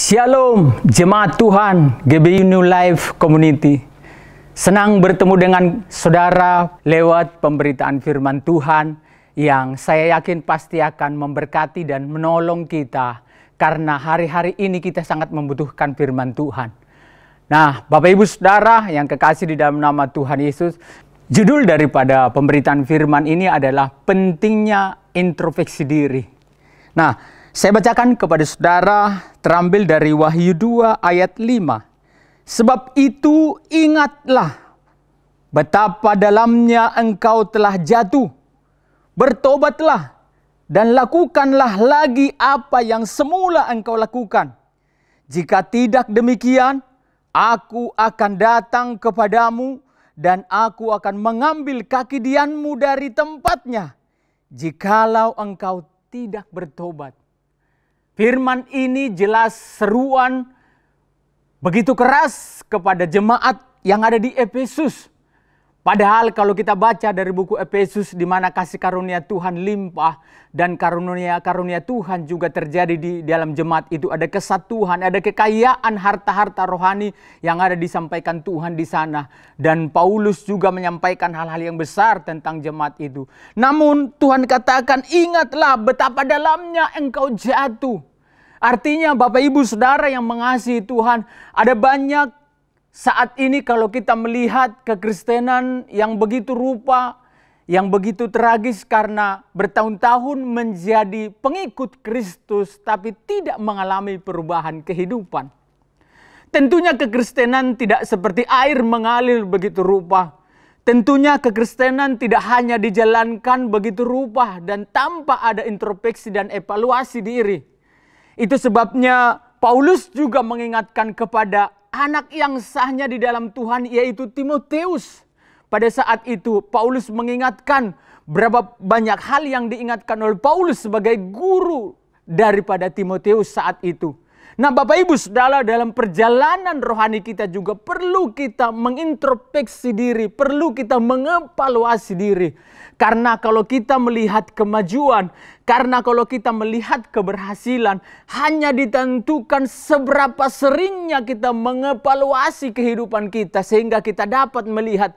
Shalom, jemaat Tuhan, GBI New Life Community. Senang bertemu dengan saudara lewat pemberitaan firman Tuhan yang saya yakin pasti akan memberkati dan menolong kita. Karena hari-hari ini kita sangat membutuhkan firman Tuhan. Nah, Bapak Ibu Saudara yang kekasih di dalam nama Tuhan Yesus, judul daripada pemberitaan firman ini adalah pentingnya introspeksi diri. Nah, saya bacakan kepada saudara terambil dari Wahyu 2 ayat 5. Sebab itu ingatlah betapa dalamnya engkau telah jatuh. Bertobatlah dan lakukanlah lagi apa yang semula engkau lakukan. Jika tidak demikian, aku akan datang kepadamu dan aku akan mengambil kaki dianmu dari tempatnya, jikalau engkau tidak bertobat. Firman ini jelas seruan begitu keras kepada jemaat yang ada di Efesus. Padahal kalau kita baca dari buku Efesus di mana kasih karunia Tuhan limpah dan karunia Tuhan juga terjadi di dalam jemaat itu, ada kesatuan, ada kekayaan harta-harta rohani yang ada disampaikan Tuhan di sana, dan Paulus juga menyampaikan hal-hal yang besar tentang jemaat itu. Namun Tuhan katakan, ingatlah betapa dalamnya engkau jatuh. Artinya Bapak Ibu Saudara yang mengasihi Tuhan, ada banyak saat ini kalau kita melihat kekristenan yang begitu rupa, yang begitu tragis karena bertahun-tahun menjadi pengikut Kristus tapi tidak mengalami perubahan kehidupan. Tentunya kekristenan tidak seperti air mengalir begitu rupa. Tentunya kekristenan tidak hanya dijalankan begitu rupa dan tanpa ada introspeksi dan evaluasi diri. Itu sebabnya Paulus juga mengingatkan kepada anak yang sahnya di dalam Tuhan, yaitu Timotius. Pada saat itu Paulus mengingatkan berapa banyak hal yang diingatkan oleh Paulus sebagai guru daripada Timotius saat itu. Nah Bapak Ibu Saudara, dalam perjalanan rohani kita juga perlu kita mengintrospeksi diri, perlu kita mengevaluasi diri. Karena kalau kita melihat kemajuan, karena kalau kita melihat keberhasilan, hanya ditentukan seberapa seringnya kita mengevaluasi kehidupan kita sehingga kita dapat melihat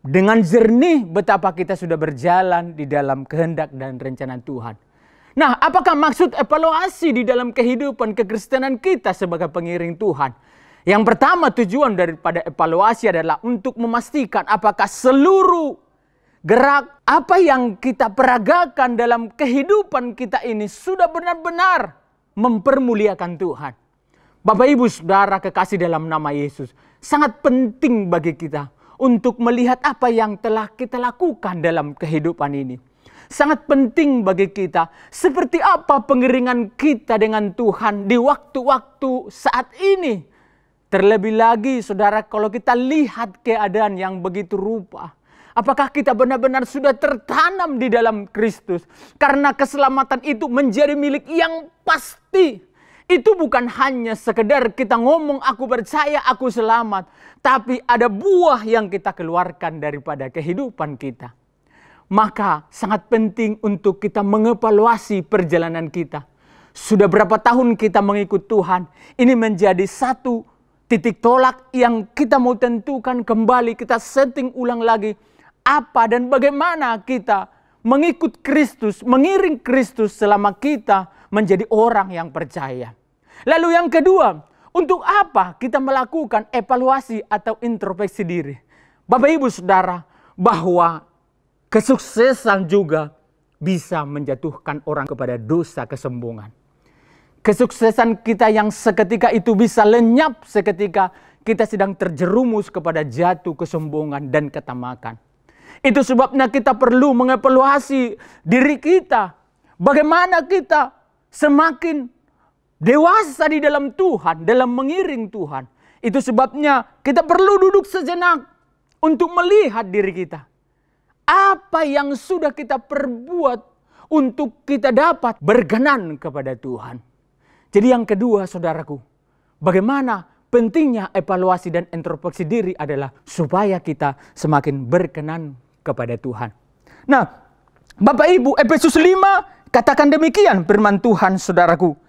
dengan jernih betapa kita sudah berjalan di dalam kehendak dan rencana Tuhan. Nah, apakah maksud evaluasi di dalam kehidupan kekristenan kita sebagai pengiring Tuhan? Yang pertama, tujuan daripada evaluasi adalah untuk memastikan apakah seluruh gerak apa yang kita peragakan dalam kehidupan kita ini sudah benar-benar mempermuliakan Tuhan. Bapak Ibu Saudara kekasih dalam nama Yesus, sangat penting bagi kita untuk melihat apa yang telah kita lakukan dalam kehidupan ini. Sangat penting bagi kita seperti apa pengiringan kita dengan Tuhan di waktu-waktu saat ini. Terlebih lagi saudara, kalau kita lihat keadaan yang begitu rupa, apakah kita benar-benar sudah tertanam di dalam Kristus? Karena keselamatan itu menjadi milik yang pasti. Itu bukan hanya sekedar kita ngomong aku percaya, aku selamat. Tapi ada buah yang kita keluarkan daripada kehidupan kita. Maka sangat penting untuk kita mengevaluasi perjalanan kita. Sudah berapa tahun kita mengikut Tuhan? Ini menjadi satu titik tolak yang kita mau tentukan kembali. Kita setting ulang lagi. Apa dan bagaimana kita mengikut Kristus, mengiring Kristus selama kita menjadi orang yang percaya. Lalu yang kedua, untuk apa kita melakukan evaluasi atau introspeksi diri? Bapak Ibu Saudara, bahwa kesuksesan juga bisa menjatuhkan orang kepada dosa kesombongan. Kesuksesan kita yang seketika itu bisa lenyap seketika kita sedang terjerumus kepada jatuh kesombongan dan ketamakan. Itu sebabnya kita perlu mengevaluasi diri kita. Bagaimana kita semakin dewasa di dalam Tuhan, dalam mengiring Tuhan. Itu sebabnya kita perlu duduk sejenak untuk melihat diri kita. Apa yang sudah kita perbuat untuk kita dapat berkenan kepada Tuhan. Jadi yang kedua saudaraku, bagaimana pentingnya evaluasi dan introspeksi diri adalah supaya kita semakin berkenan kepada Tuhan. Nah, Bapak Ibu, Efesus 5 katakan demikian firman Tuhan saudaraku.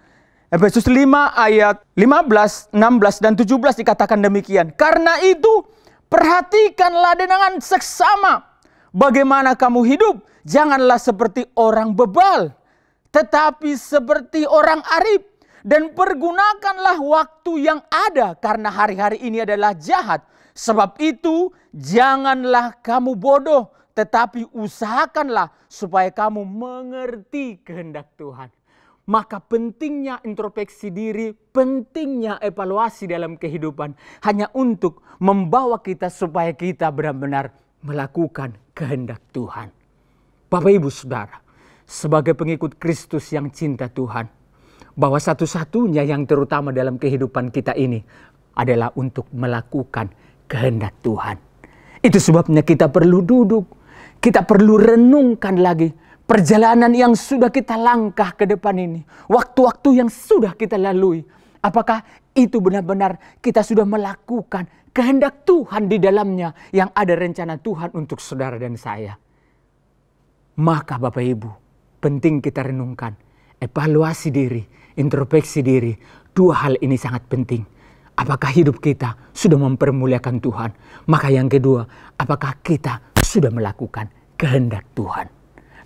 Efesus 5 ayat 15, 16, dan 17 dikatakan demikian. Karena itu, perhatikanlah dengan seksama bagaimana kamu hidup. Janganlah seperti orang bebal, tetapi seperti orang arif. Dan pergunakanlah waktu yang ada, karena hari-hari ini adalah jahat. Sebab itu, janganlah kamu bodoh, tetapi usahakanlah supaya kamu mengerti kehendak Tuhan. Maka pentingnya introspeksi diri, pentingnya evaluasi dalam kehidupan hanya untuk membawa kita supaya kita benar-benar melakukan kehendak Tuhan. Bapak Ibu Saudara, sebagai pengikut Kristus yang cinta Tuhan, bahwa satu-satunya yang terutama dalam kehidupan kita ini adalah untuk melakukan kehendak Tuhan. Itu sebabnya kita perlu duduk, kita perlu renungkan lagi perjalanan yang sudah kita langkah ke depan ini. Waktu-waktu yang sudah kita lalui. Apakah itu benar-benar kita sudah melakukan kehendak Tuhan di dalamnya yang ada rencana Tuhan untuk saudara dan saya? Maka Bapak Ibu, penting kita renungkan. Evaluasi diri, introspeksi diri. Dua hal ini sangat penting. Apakah hidup kita sudah mempermuliakan Tuhan? Maka yang kedua, apakah kita sudah melakukan kehendak Tuhan?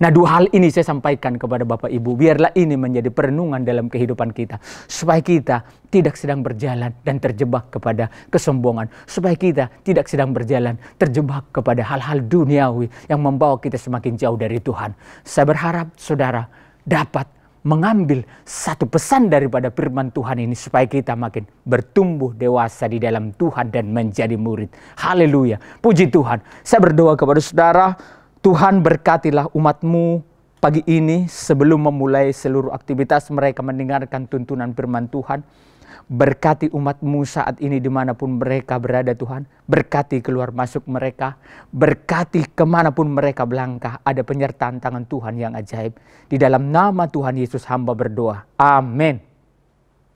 Nah, dua hal ini saya sampaikan kepada Bapak Ibu. Biarlah ini menjadi perenungan dalam kehidupan kita. Supaya kita tidak sedang berjalan dan terjebak kepada kesombongan. Supaya kita tidak sedang berjalan terjebak kepada hal-hal duniawi yang membawa kita semakin jauh dari Tuhan. Saya berharap saudara dapat mengambil satu pesan daripada firman Tuhan ini. Supaya kita makin bertumbuh dewasa di dalam Tuhan dan menjadi murid. Haleluya. Puji Tuhan. Saya berdoa kepada saudara. Tuhan berkatilah umat-Mu pagi ini sebelum memulai seluruh aktivitas mereka mendengarkan tuntunan firman Tuhan. Berkati umat-Mu saat ini dimanapun mereka berada Tuhan. Berkati keluar masuk mereka. Berkati kemanapun mereka melangkah. Ada penyertaan tangan Tuhan yang ajaib. Di dalam nama Tuhan Yesus hamba berdoa. Amin.